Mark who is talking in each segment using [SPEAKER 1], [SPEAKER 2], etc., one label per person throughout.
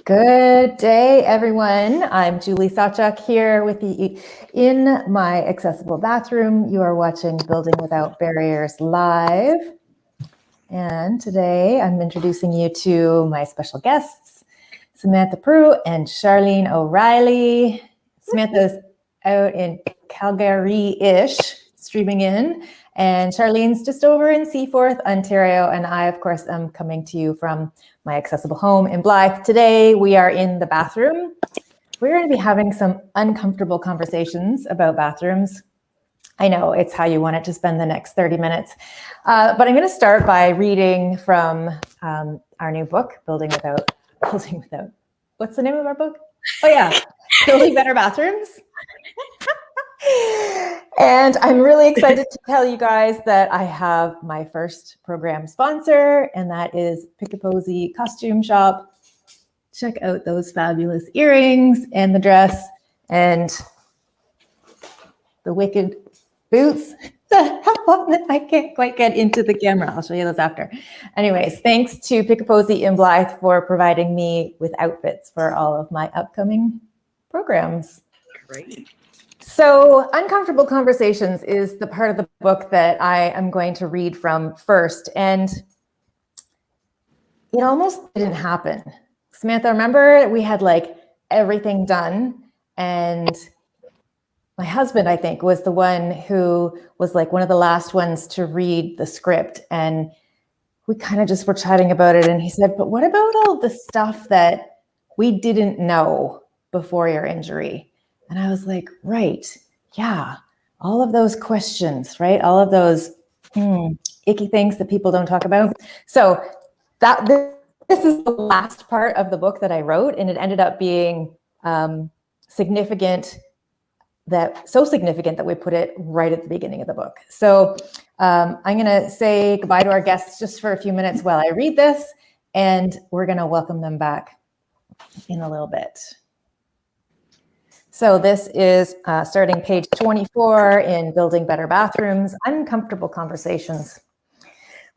[SPEAKER 1] Good day, everyone. I'm Julie Sawchuk here with you in my accessible bathroom. You are watching Building Without Barriers live. And today I'm introducing you to my special guests, Samantha Prue and Charlene O'Reilly. Samantha's out in Calgary-ish, streaming in, and Charlene's just over in Seaforth, Ontario. And I, of course, am coming to you from my accessible home in Blythe. Today, we are in the bathroom. We're going to be having some uncomfortable conversations about bathrooms. I know it's how you want it to spend the next 30 minutes. But I'm going to start by reading from our new book, Building Without, what's the name of our book? Oh yeah, Building Better Bathrooms. And I'm really excited to tell you guys that I have my first program sponsor, and that is Pick-a-Posy Costume Shop. Check out those fabulous earrings and the dress and the wicked boots. I can't quite get into the camera. I'll show you those after. Anyways, thanks to Pick-a-Posy in Blythe for providing me with outfits for all of my upcoming programs.
[SPEAKER 2] Great.
[SPEAKER 1] So Uncomfortable Conversations is the part of the book that I am going to read from first. And it almost didn't happen. Samantha, remember we had like everything done, and my husband, I think, was the one who was like one of the last ones to read the script. And we kind of just were chatting about it. And he said, but what about all the stuff that we didn't know before your injury? And I was like, right, yeah, all of those questions, right? All of those icky things that people don't talk about. So this is the last part of the book that I wrote, and it ended up being significant that we put it right at the beginning of the book. So I'm going to say goodbye to our guests just for a few minutes while I read this, and we're going to welcome them back in a little bit. So this is starting page 24 in Building Better Bathrooms, Uncomfortable Conversations.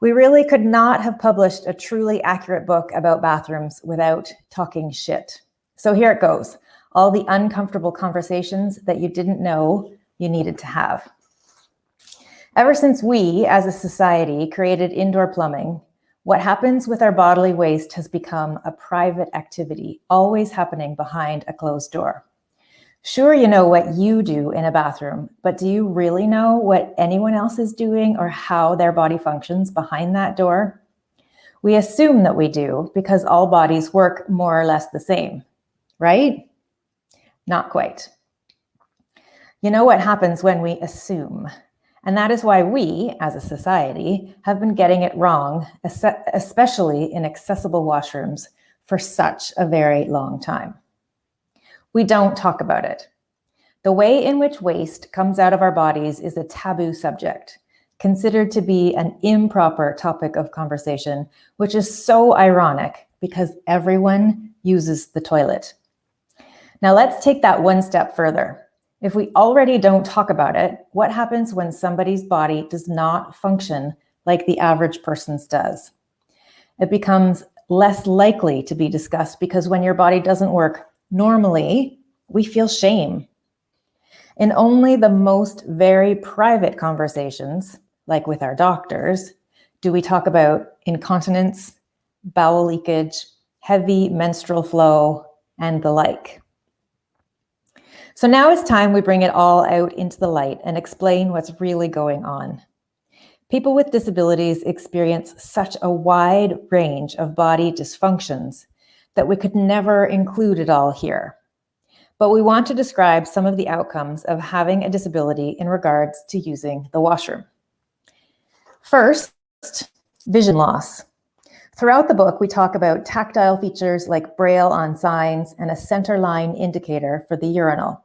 [SPEAKER 1] We really could not have published a truly accurate book about bathrooms without talking shit. So here it goes. All the uncomfortable conversations that you didn't know you needed to have. Ever since we, as a society, created indoor plumbing, what happens with our bodily waste has become a private activity, always happening behind a closed door. Sure, you know what you do in a bathroom, but do you really know what anyone else is doing or how their body functions behind that door? We assume that we do because all bodies work more or less the same, right? Not quite. You know what happens when we assume, and that is why we, as a society, have been getting it wrong, especially in accessible washrooms, for such a very long time. We don't talk about it. The way in which waste comes out of our bodies is a taboo subject, considered to be an improper topic of conversation, which is so ironic because everyone uses the toilet. Now let's take that one step further. If we already don't talk about it, what happens when somebody's body does not function like the average person's does? It becomes less likely to be discussed because when your body doesn't work normally, we feel shame. In only the most very private conversations, like with our doctors, do we talk about incontinence, bowel leakage, heavy menstrual flow, and the like. So now it's time we bring it all out into the light and explain what's really going on. People with disabilities experience such a wide range of body dysfunctions that we could never include it all here. But we want to describe some of the outcomes of having a disability in regards to using the washroom. First, vision loss. Throughout the book, we talk about tactile features like braille on signs and a center line indicator for the urinal.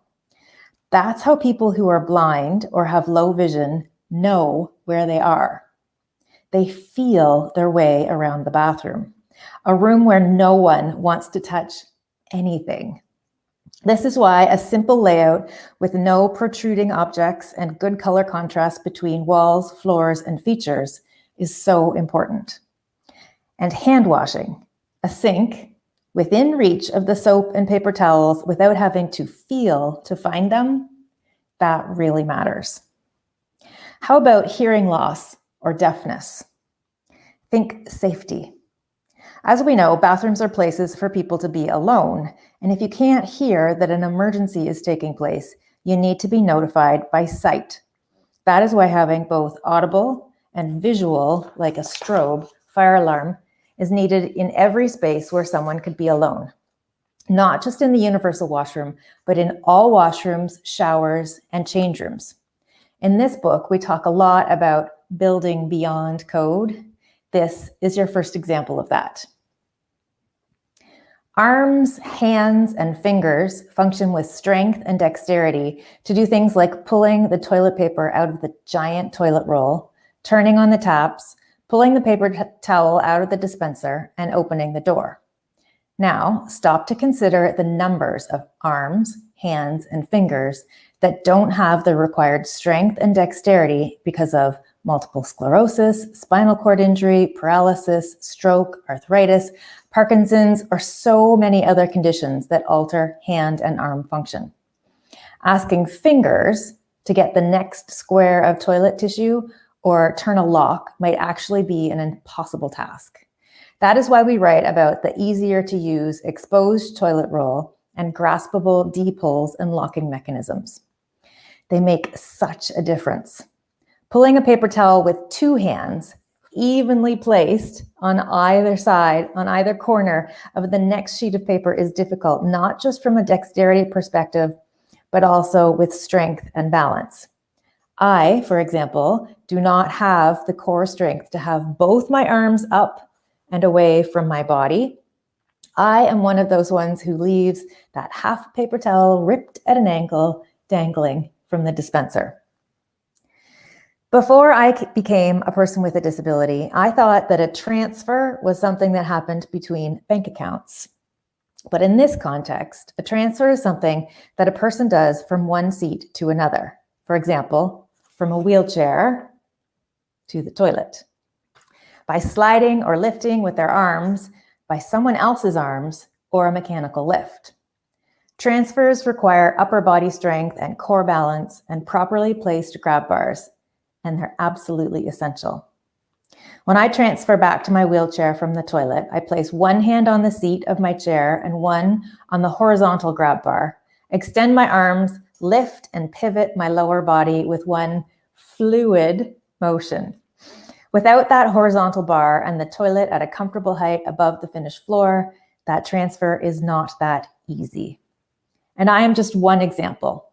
[SPEAKER 1] That's how people who are blind or have low vision know where they are. They feel their way around the bathroom, a room where no one wants to touch anything. This is why a simple layout with no protruding objects and good color contrast between walls, floors, and features is so important. And hand washing, a sink, within reach of the soap and paper towels without having to feel to find them, that really matters. How about hearing loss or deafness? Think safety. As we know, bathrooms are places for people to be alone, and if you can't hear that an emergency is taking place, you need to be notified by sight. That is why having both audible and visual, like a strobe, fire alarm, is needed in every space where someone could be alone. Not just in the universal washroom, but in all washrooms, showers, and change rooms. In this book, we talk a lot about building beyond code. This is your first example of that. Arms, hands, and fingers function with strength and dexterity to do things like pulling the toilet paper out of the giant toilet roll, turning on the taps, pulling the paper towel out of the dispenser, and opening the door. Now, stop to consider the numbers of arms, hands, and fingers that don't have the required strength and dexterity because of multiple sclerosis, spinal cord injury, paralysis, stroke, arthritis, Parkinson's, or so many other conditions that alter hand and arm function. Asking fingers to get the next square of toilet tissue or turn a lock might actually be an impossible task. That is why we write about the easier to use exposed toilet roll and graspable D-pulls and locking mechanisms. They make such a difference. Pulling a paper towel with two hands, evenly placed on either side, on either corner of the next sheet of paper is difficult, not just from a dexterity perspective, but also with strength and balance. I, for example, do not have the core strength to have both my arms up and away from my body. I am one of those ones who leaves that half paper towel ripped at an ankle dangling from the dispenser. Before I became a person with a disability, I thought that a transfer was something that happened between bank accounts. But in this context, a transfer is something that a person does from one seat to another. For example, from a wheelchair to the toilet. By sliding or lifting with their arms, by someone else's arms, or a mechanical lift. Transfers require upper body strength and core balance and properly placed grab bars, and they're absolutely essential. When I transfer back to my wheelchair from the toilet, I place one hand on the seat of my chair and one on the horizontal grab bar, extend my arms, lift and pivot my lower body with one fluid motion. Without that horizontal bar and the toilet at a comfortable height above the finished floor, that transfer is not that easy. And I am just one example.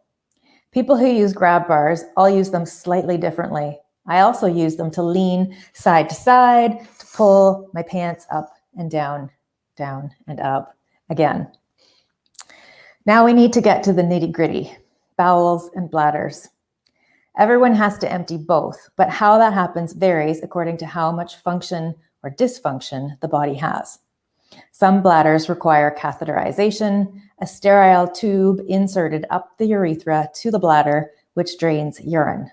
[SPEAKER 1] People who use grab bars all use them slightly differently. I also use them to lean side to side, to pull my pants up and down, down and up again. Now we need to get to the nitty-gritty, bowels and bladders. Everyone has to empty both, but how that happens varies according to how much function or dysfunction the body has. Some bladders require catheterization, a sterile tube inserted up the urethra to the bladder, which drains urine.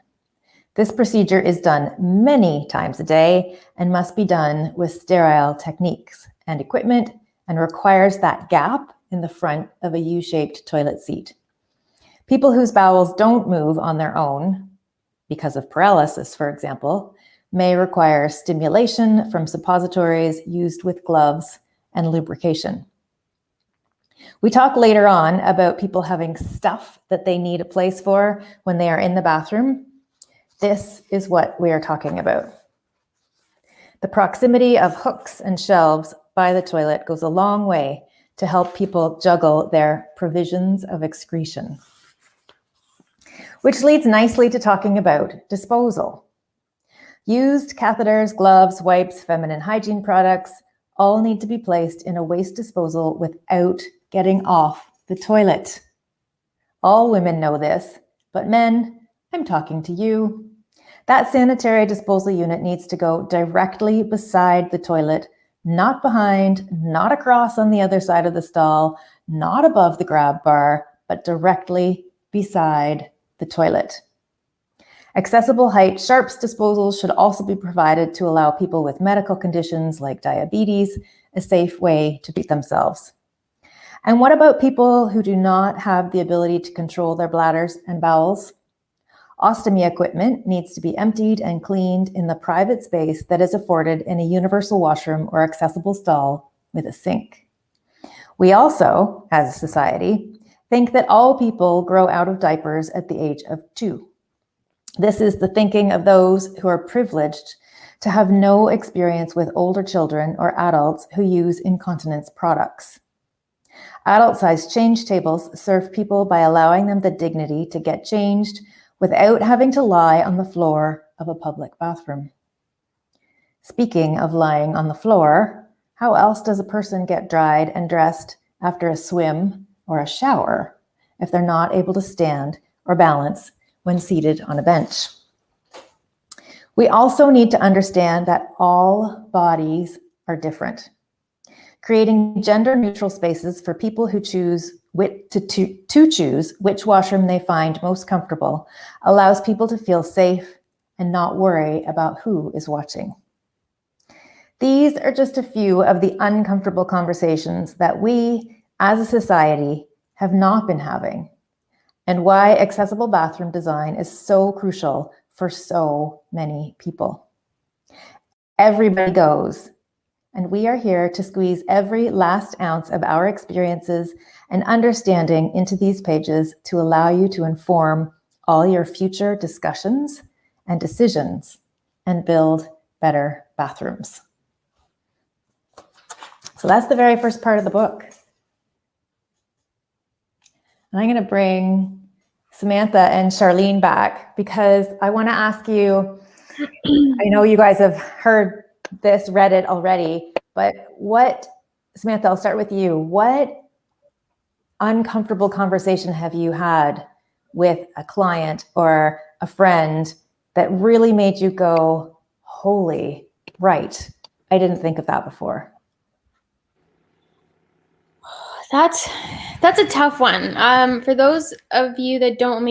[SPEAKER 1] This procedure is done many times a day and must be done with sterile techniques and equipment and requires that gap in the front of a U-shaped toilet seat. People whose bowels don't move on their own, because of paralysis, for example, may require stimulation from suppositories used with gloves and lubrication. We talk later on about people having stuff that they need a place for when they are in the bathroom. This is what we are talking about. The proximity of hooks and shelves by the toilet goes a long way to help people juggle their provisions of excretion. Which leads nicely to talking about disposal. Used catheters, gloves, wipes, feminine hygiene products all need to be placed in a waste disposal without getting off the toilet. All women know this, but men, I'm talking to you. That sanitary disposal unit needs to go directly beside the toilet, not behind, not across on the other side of the stall, not above the grab bar, but directly beside the toilet. Accessible height sharps disposals should also be provided to allow people with medical conditions like diabetes a safe way to treat themselves. And what about people who do not have the ability to control their bladders and bowels? Ostomy equipment needs to be emptied and cleaned in the private space that is afforded in a universal washroom or accessible stall with a sink. We also, as a society, think that all people grow out of diapers at the age of 2. This is the thinking of those who are privileged to have no experience with older children or adults who use incontinence products. Adult-sized change tables serve people by allowing them the dignity to get changed without having to lie on the floor of a public bathroom. Speaking of lying on the floor, how else does a person get dried and dressed after a swim or a shower if they're not able to stand or balance when seated on a bench? We also need to understand that all bodies are different. Creating gender-neutral spaces for people who choose to choose which washroom they find most comfortable allows people to feel safe and not worry about who is watching. These are just a few of the uncomfortable conversations that we, as a society, have not been having, and why accessible bathroom design is so crucial for so many people. Everybody goes, and we are here to squeeze every last ounce of our experiences and understanding into these pages to allow you to inform all your future discussions and decisions and build better bathrooms. So that's the very first part of the book. And I'm going to bring Samantha and Charlene back because I want to ask you, I know you guys have heard this, read it already, but Samantha, I'll start with you. What uncomfortable conversation have you had with a client or a friend that really made you go, holy, right, I didn't think of that before?
[SPEAKER 2] That's a tough one. For those of you that don't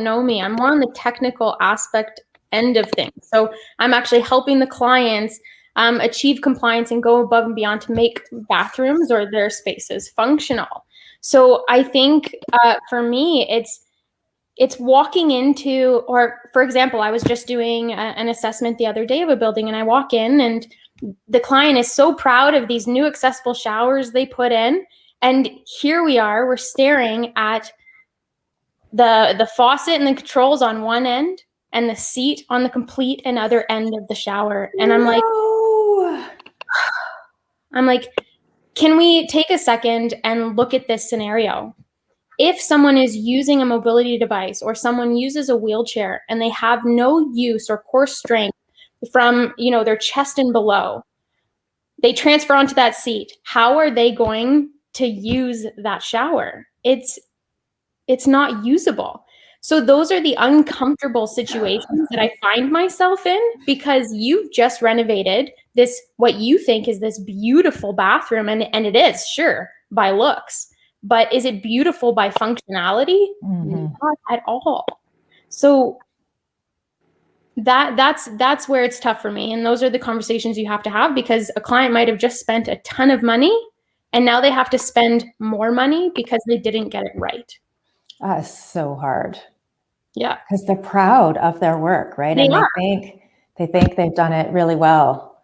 [SPEAKER 2] know me, I'm more on the technical aspect end of things. So I'm actually helping the clients achieve compliance and go above and beyond to make bathrooms or their spaces functional. So I think for me, it's walking into, or for example, I was just doing an assessment the other day of a building, and I walk in and the client is so proud of these new accessible showers they put in. And here we're staring at the faucet and the controls on one end and the seat on the complete and other end of the shower. And I'm like, can we take a second and look at this scenario? If someone is using a mobility device or someone uses a wheelchair and they have no use or core strength from, their chest and below, they transfer onto that seat. How are they going to use that shower? It's not usable. So those are the uncomfortable situations that I find myself in, because you've just renovated this, what you think is this beautiful bathroom, and it is, sure, by looks, but is it beautiful by functionality? Mm-hmm. Not at all. So that's where it's tough for me. And those are the conversations you have to have, because a client might have just spent a ton of money and now they have to spend more money because they didn't get it right.
[SPEAKER 1] That's so hard.
[SPEAKER 2] Yeah.
[SPEAKER 1] Because they're proud of their work, right? They think they've done it really well.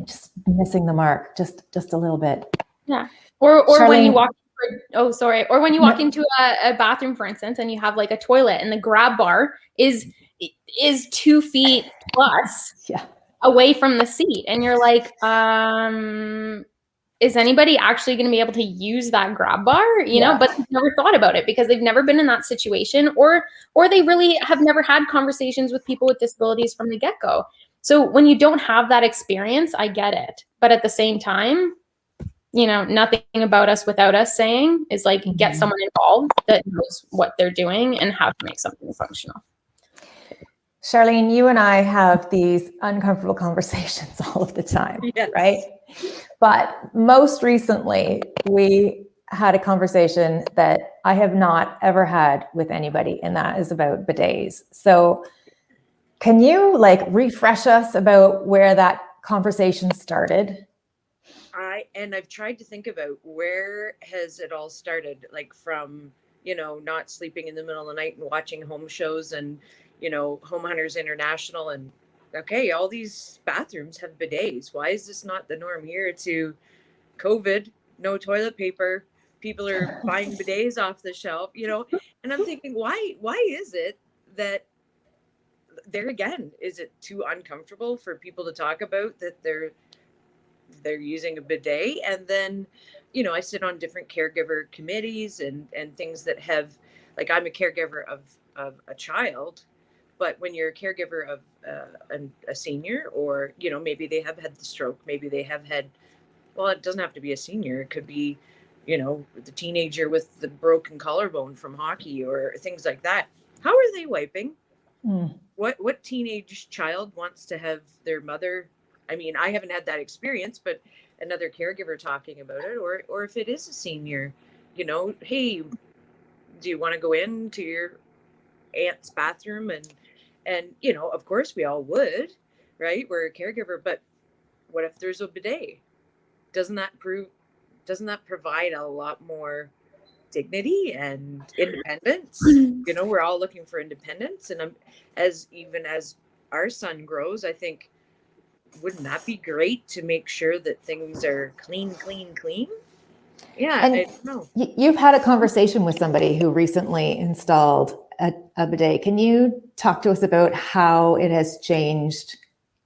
[SPEAKER 1] Just missing the mark just a little bit.
[SPEAKER 2] Yeah. Or Charlene, when you walk into a bathroom, for instance, and you have like a toilet and the grab bar is 2 feet plus away from the seat. And you're like, is anybody actually going to be able to use that grab bar? But they've never thought about it because they've never been in that situation, or they really have never had conversations with people with disabilities from the get-go. So when you don't have that experience, I get it. But at the same time, nothing about us without us saying is like, get someone involved that knows what they're doing and how to make something functional.
[SPEAKER 1] Charlene, you and I have these uncomfortable conversations all of the time, right? But most recently, we had a conversation that I have not ever had with anybody, and that is about bidets. So can you refresh us about where that conversation started?
[SPEAKER 3] I've tried to think about where has it all started, like from, not sleeping in the middle of the night and watching home shows and, Home Hunters International and okay, all these bathrooms have bidets. Why is this not the norm here to COVID, no toilet paper, people are buying bidets off the shelf, and I'm thinking, why is it that there again, is it too uncomfortable for people to talk about that they're using a bidet? And then, I sit on different caregiver committees and things that have, like, I'm a caregiver of a child, but when you're a caregiver of a senior, or maybe they have had the stroke, maybe they have had, well, it doesn't have to be a senior, it could be the teenager with the broken collarbone from hockey or things like that. How are they wiping? What teenage child wants to have their mother, I mean, I haven't had that experience, but another caregiver talking about it, or if it is a senior, hey, do you want to go into your aunt's bathroom? And of course we all would, right? We're a caregiver, but what if there's a bidet? Doesn't that provide a lot more dignity and independence? We're all looking for independence, and as our son grows, I think, wouldn't that be great to make sure that things are clean? Yeah,
[SPEAKER 1] And
[SPEAKER 3] I don't know.
[SPEAKER 1] You've had a conversation with somebody who recently installed a bidet. Can you talk to us about how it has changed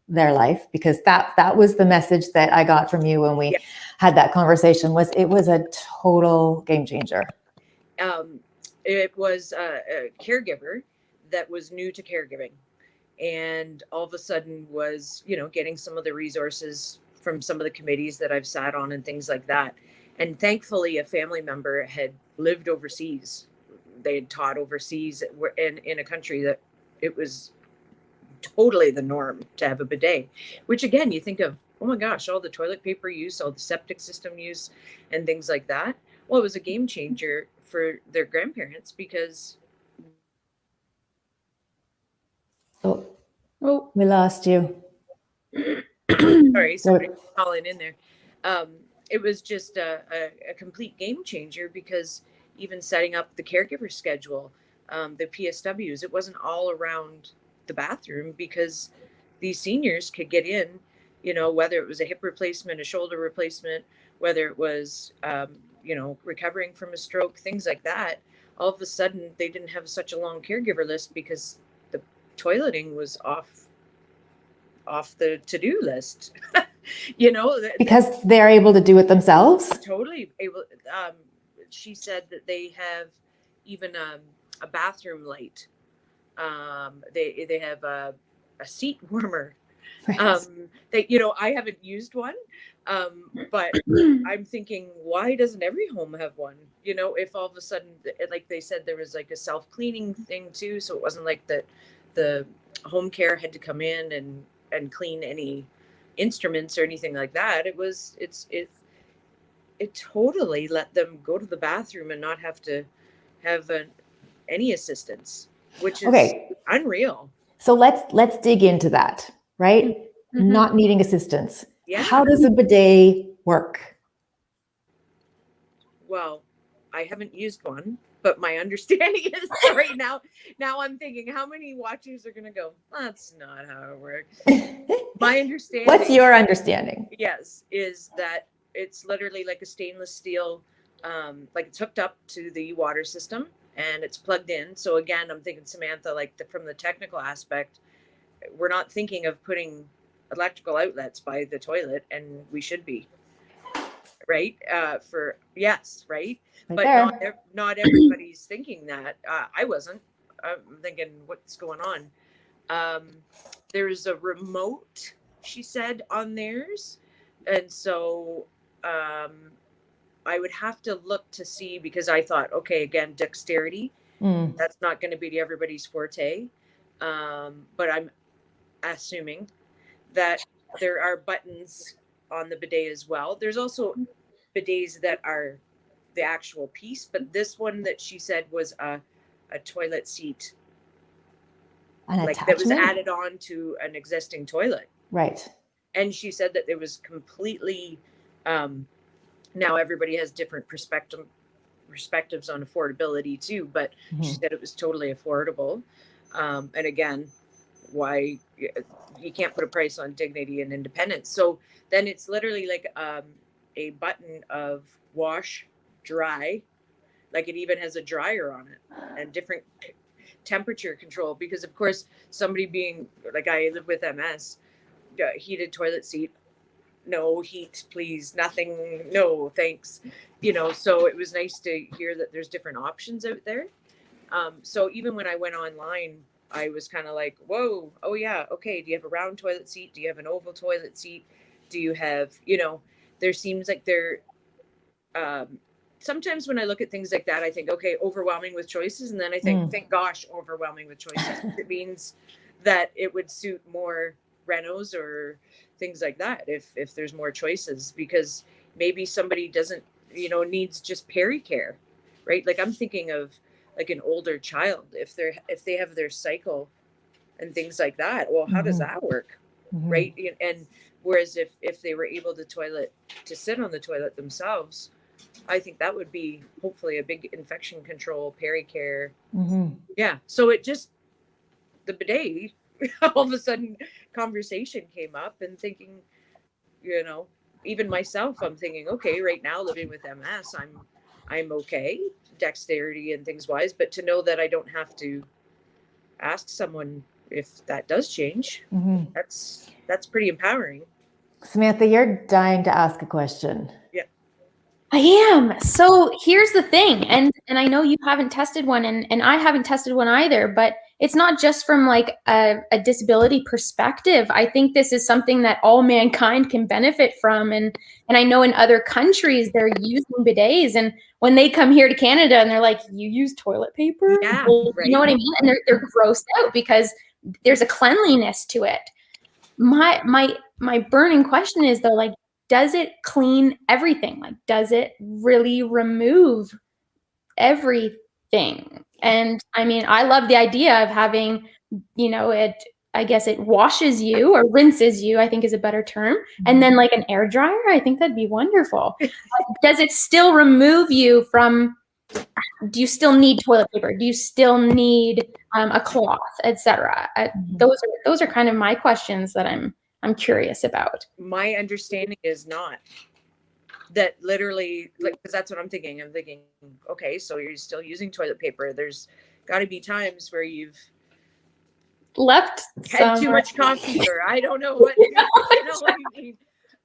[SPEAKER 1] their life? Because that was the message that I got from you when we had that conversation. It was a total game changer.
[SPEAKER 3] It was a caregiver that was new to caregiving, and all of a sudden was, getting some of the resources from some of the committees that I've sat on and things like that. And thankfully, a family member had lived overseas. They had taught overseas in a country that it was totally the norm to have a bidet, which again, you think of, oh my gosh, all the toilet paper use, all the septic system use, and things like that. Well, it was a game changer for their grandparents because.
[SPEAKER 1] Oh, we lost you.
[SPEAKER 3] Sorry, somebody calling in there. It was just a complete game changer because even setting up the caregiver schedule, the PSWs, it wasn't all around the bathroom because these seniors could get in, whether it was a hip replacement, a shoulder replacement, whether it was, recovering from a stroke, things like that. All of a sudden, they didn't have such a long caregiver list because the toileting was off the to-do list.
[SPEAKER 1] Because they're able to do it themselves.
[SPEAKER 3] Totally able. She said that they have even a bathroom light. They have a seat warmer.
[SPEAKER 1] Right.
[SPEAKER 3] I haven't used one, but I'm thinking, why doesn't every home have one? If all of a sudden, like they said, there was like a self-cleaning thing too, so it wasn't like that the home care had to come in and clean any instruments or anything like that. It totally let them go to the bathroom and not have to have any assistance, which is unreal.
[SPEAKER 1] So let's dig into that, right? Mm-hmm. Not needing assistance. Yeah. How does a bidet work?
[SPEAKER 3] Well, I haven't used one, but my understanding is right now I'm thinking, how many watchers are going to go, that's not how it works. My understanding.
[SPEAKER 1] What's your understanding?
[SPEAKER 3] Yes, is that it's literally like a stainless steel, like it's hooked up to the water system and it's plugged in. So again, I'm thinking, Samantha, like from the technical aspect, we're not thinking of putting electrical outlets by the toilet, and we should be. Right? Right? But not everybody's thinking that. I wasn't. I'm thinking, what's going on? There's a remote, she said, on theirs. And so I would have to look to see, because I thought, okay, again, dexterity, that's not going to be everybody's forte. But I'm assuming that there are buttons on the bidet as well. There's also bidets that are the actual piece, but this one that she said was a toilet seat, like that was added on to an existing toilet.
[SPEAKER 1] Right.
[SPEAKER 3] And she said that it was completely Now everybody has different perspectives on affordability too, but she said it was totally affordable. And again, why you can't put a price on dignity and independence. So then it's literally like a button of wash, dry, like it even has a dryer on it and different temperature control, because of course somebody being like, I live with MS, heated toilet seat, no heat please, nothing, no thanks, so it was nice to hear that there's different options out there. So even when I went online, I was kind of like, whoa, oh yeah, okay, do you have a round toilet seat, do you have an oval toilet seat, do you have, there seems like there sometimes when I look at things like that, I think, okay, overwhelming with choices. And then I think, thank gosh, overwhelming with choices. It means that it would suit more renos or things like that if there's more choices, because maybe somebody doesn't, needs just peri-care, right? Like I'm thinking of like an older child, if they have their cycle and things like that. Well, how does that work? Right. And whereas if they were able to sit on the toilet themselves, I think that would be hopefully a big infection control, peri-care. Yeah. So it just, the bidet, all of a sudden conversation came up, and thinking, even myself, I'm thinking, okay, right now living with MS, I'm okay, dexterity and things wise, but to know that I don't have to ask someone if that does change, that's pretty empowering.
[SPEAKER 1] Samantha, you're dying to ask a question.
[SPEAKER 3] Yeah.
[SPEAKER 2] I am. So here's the thing, and I know you haven't tested one, and I haven't tested one either, but it's not just from like a disability perspective. I think this is something that all mankind can benefit from, and I know in other countries they're using bidets, and when they come here to Canada and they're like, you use toilet paper?
[SPEAKER 3] Yeah,
[SPEAKER 2] well,
[SPEAKER 3] right.
[SPEAKER 2] You know what I mean? And they're grossed out because there's a cleanliness to it. My burning question is though, like, does it clean everything? Like, does it really remove everything? And I mean, I love the idea of having, I guess it washes you or rinses you, I think is a better term. And then like an air dryer, I think that'd be wonderful. Does it still remove you from, do you still need toilet paper? Do you still need a cloth, etc.? Those are kind of my questions that I'm curious about.
[SPEAKER 3] My understanding is not. That literally, like, because that's what I'm thinking. I'm thinking, okay, so you're still using toilet paper. There's got to be times where you've
[SPEAKER 2] left
[SPEAKER 3] had too much coffee, or I don't know what, you know what I mean.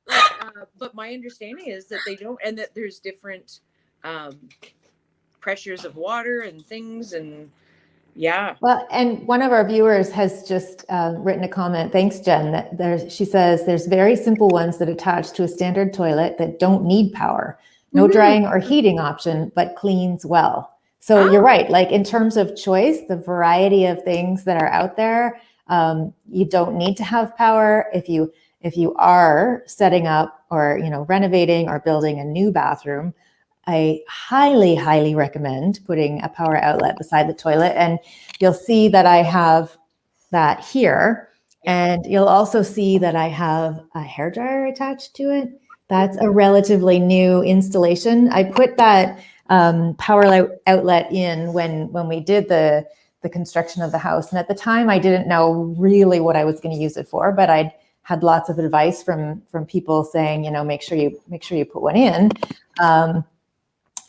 [SPEAKER 3] Like, but my understanding is that they don't, and that there's different pressures of water and things, and yeah.
[SPEAKER 1] Well, and one of our viewers has just written a comment. Thanks, Jen. She says there's very simple ones that attach to a standard toilet that don't need power. No drying or heating option, but cleans well. So you're right. Like in terms of choice, the variety of things that are out there, you don't need to have power. If you are setting up or renovating or building a new bathroom, I highly, highly recommend putting a power outlet beside the toilet. And you'll see that I have that here. And you'll also see that I have a hairdryer attached to it. That's a relatively new installation. I put that power outlet in when we did the construction of the house. And at the time, I didn't know really what I was going to use it for, but I'd had lots of advice from people saying, make sure you put one in.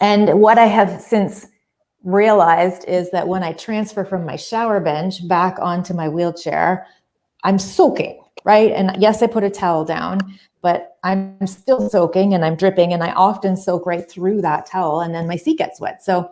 [SPEAKER 1] And what I have since realized is that when I transfer from my shower bench back onto my wheelchair, I'm soaking, right? And yes, I put a towel down, but I'm still soaking and I'm dripping, and I often soak right through that towel, and then my seat gets wet. So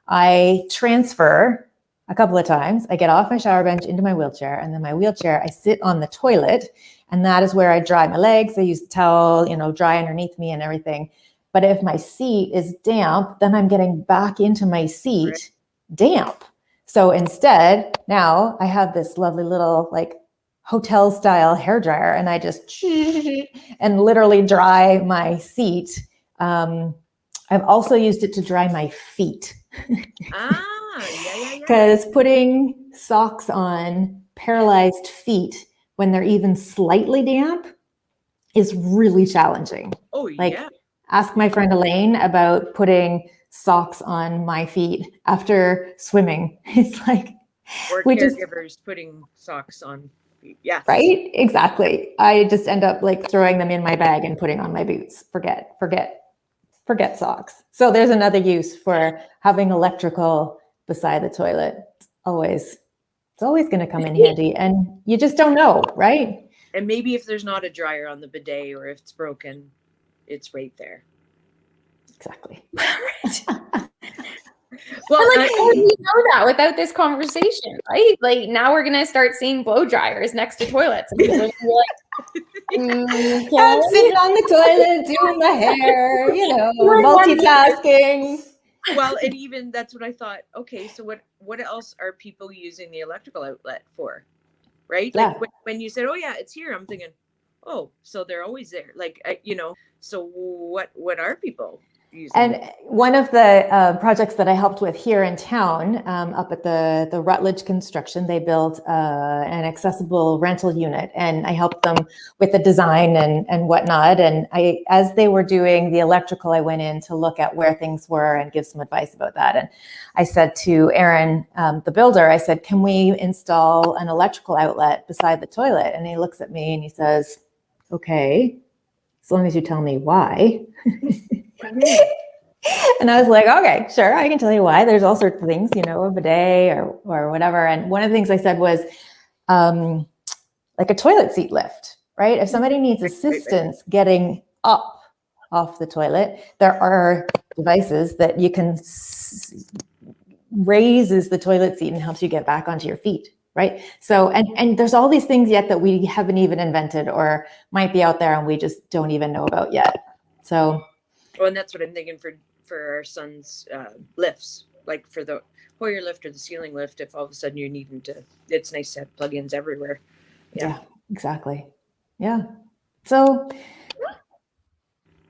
[SPEAKER 1] I transfer a couple of times. I get off my shower bench into my wheelchair, and then my wheelchair, I sit on the toilet, and that is where I dry my legs. I use the towel, dry underneath me and everything. But if my seat is damp, then I'm getting back into my seat damp. So instead, now I have this lovely little like hotel style hairdryer, and I just and literally dry my seat. I've also used it to dry my feet. Because putting socks on paralyzed feet when they're even slightly damp is really challenging.
[SPEAKER 3] Oh,
[SPEAKER 1] Like,
[SPEAKER 3] yeah.
[SPEAKER 1] ask my friend Elaine about putting socks on my feet after swimming. It's like,
[SPEAKER 3] Or
[SPEAKER 1] we just,
[SPEAKER 3] caregivers putting socks on. Yes.
[SPEAKER 1] right? Exactly. I just end up like throwing them in my bag and putting on my boots. Forget socks. So there's another use for having electrical beside the toilet. It's always going to come in handy, and you just don't know, right?
[SPEAKER 3] And maybe if there's not a dryer on the bidet or if it's broken, it's right there.
[SPEAKER 1] Exactly.
[SPEAKER 3] Well,
[SPEAKER 2] But like, how do you know that without this conversation, right? Like, now we're gonna start seeing blow dryers next to toilets, and people are gonna be like,
[SPEAKER 1] I'm sitting on the toilet doing my hair, multitasking.
[SPEAKER 3] well, and even that's what I thought. Okay, so what else are people using the electrical outlet for? Right? Like
[SPEAKER 1] Yeah.
[SPEAKER 3] when you said, "Oh yeah, it's here," I'm thinking, "Oh, so they're always there." Like so what are people using?
[SPEAKER 1] And one of the projects that I helped with here in town, up at the Rutledge Construction, they built an accessible rental unit, and I helped them with the design and whatnot. And as they were doing the electrical, I went in to look at where things were and give some advice about that. And I said to Aaron, the builder, I said, "Can we install an electrical outlet beside the toilet?" And he looks at me and he says, "Okay, as long as you tell me why." And I was like, "Okay, sure, I can tell you why. There's all sorts of things, a bidet or whatever." And one of the things I said was, like a toilet seat lift, right? If somebody needs assistance getting up off the toilet, there are devices that you can raises the toilet seat and helps you get back onto your feet, right? So, and there's all these things yet that we haven't even invented or might be out there and we just don't even know about yet. So.
[SPEAKER 3] Well, and that's what I'm thinking for our son's lifts, like for the Hoyer lift or the ceiling lift. If all of a sudden you're needing to, it's nice to have plugins everywhere.
[SPEAKER 1] Yeah, exactly. Yeah. So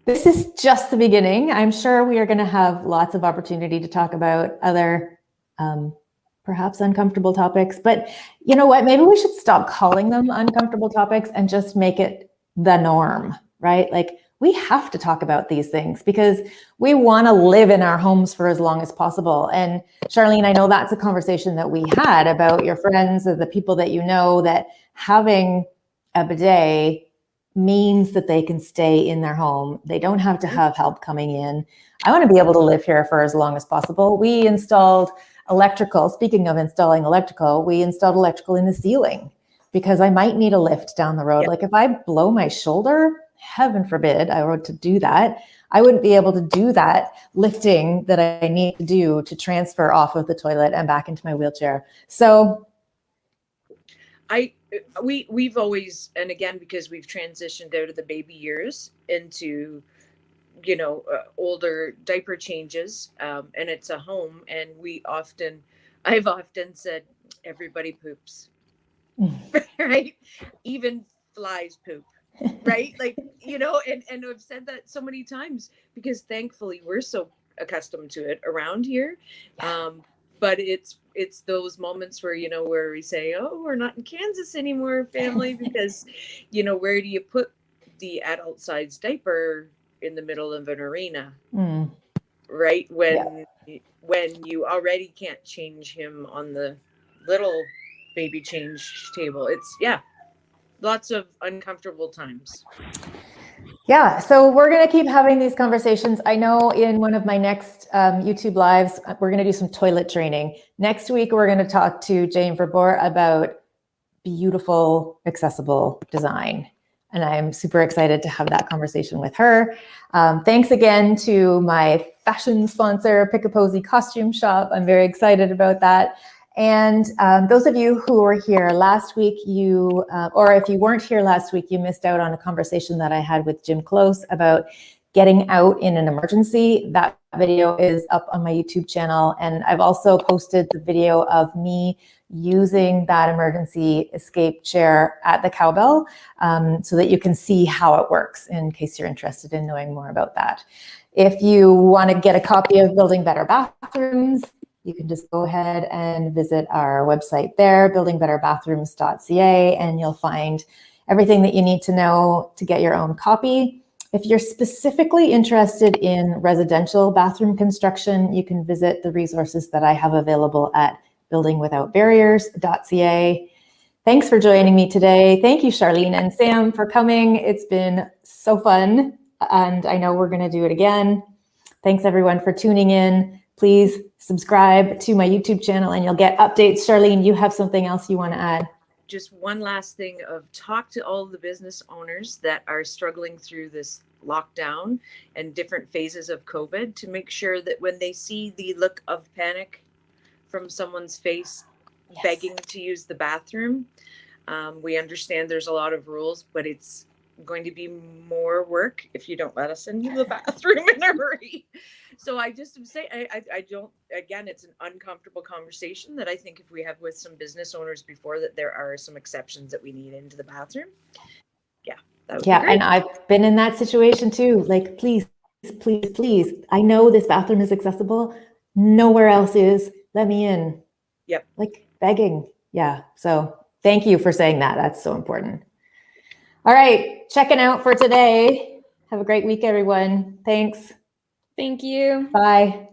[SPEAKER 1] this is just the beginning. I'm sure we are going to have lots of opportunity to talk about other, perhaps uncomfortable topics. But you know what? Maybe we should stop calling them uncomfortable topics and just make it the norm, right? Like, we have to talk about these things because we want to live in our homes for as long as possible. And Charlene, I know that's a conversation that we had about your friends or the people that you know, that having a bidet means that they can stay in their home. They don't have to have help coming in. I want to be able to live here for as long as possible. We installed electrical. Speaking of installing electrical, we installed electrical in the ceiling because I might need a lift down the road.
[SPEAKER 3] Yeah.
[SPEAKER 1] Like if I blow my shoulder, heaven forbid I were to do that, I wouldn't be able to do that lifting that I need to do to transfer off of the toilet and back into my wheelchair. So
[SPEAKER 3] we've always, and again, because we've transitioned out of the baby years into, older diaper changes, and it's a home, and I've often said, everybody poops, right? Even flies poop. Right? Like, and I've said that so many times because thankfully we're so accustomed to it around here. But it's those moments where, where we say, "Oh, we're not in Kansas anymore, family," because, where do you put the adult size diaper in the middle of an arena? Right? When you already can't change him on the little baby change table. It's, lots of uncomfortable times.
[SPEAKER 1] Yeah, so we're going to keep having these conversations. I know in one of my next YouTube lives, we're going to do some toilet training. Next week, we're going to talk to Jane Verbor about beautiful, accessible design. And I'm super excited to have that conversation with her. Thanks again to my fashion sponsor, Pick a Posy Costume Shop. I'm very excited about that. And those of you who were here last week, or if you weren't here last week, you missed out on a conversation that I had with Jim Close about getting out in an emergency. That video is up on my YouTube channel. And I've also posted the video of me using that emergency escape chair at the Cowbell, so that you can see how it works in case you're interested in knowing more about that. If you want to get a copy of Building Better Bathrooms, you can just go ahead and visit our website there, buildingbetterbathrooms.ca, and you'll find everything that you need to know to get your own copy. If you're specifically interested in residential bathroom construction, you can visit the resources that I have available at buildingwithoutbarriers.ca. Thanks for joining me today. Thank you, Charlene and Sam, for coming. It's been so fun, and I know we're going to do it again. Thanks, everyone, for tuning in. Please subscribe to my YouTube channel, and you'll get updates. Charlene, you have something else you want to add?
[SPEAKER 3] Just one last thing of talk to all the business owners that are struggling through this lockdown and different phases of COVID to make sure that when they see the look of panic from someone's face,
[SPEAKER 1] Yes.
[SPEAKER 3] begging to use the bathroom, we understand there's a lot of rules, but it's going to be more work if you don't let us into the bathroom in a hurry. So I just say, I don't, again, it's an uncomfortable conversation that I think if we have with some business owners before, that there are some exceptions that we need into the bathroom. Yeah. That would be great.
[SPEAKER 1] And I've been in that situation too. Like, please, please, please. I know this bathroom is accessible. Nowhere else is. Let me in.
[SPEAKER 3] Yep.
[SPEAKER 1] Like begging. Yeah. So thank you for saying that. That's so important. All right. Checking out for today. Have a great week, everyone. Thanks.
[SPEAKER 2] Thank you.
[SPEAKER 1] Bye.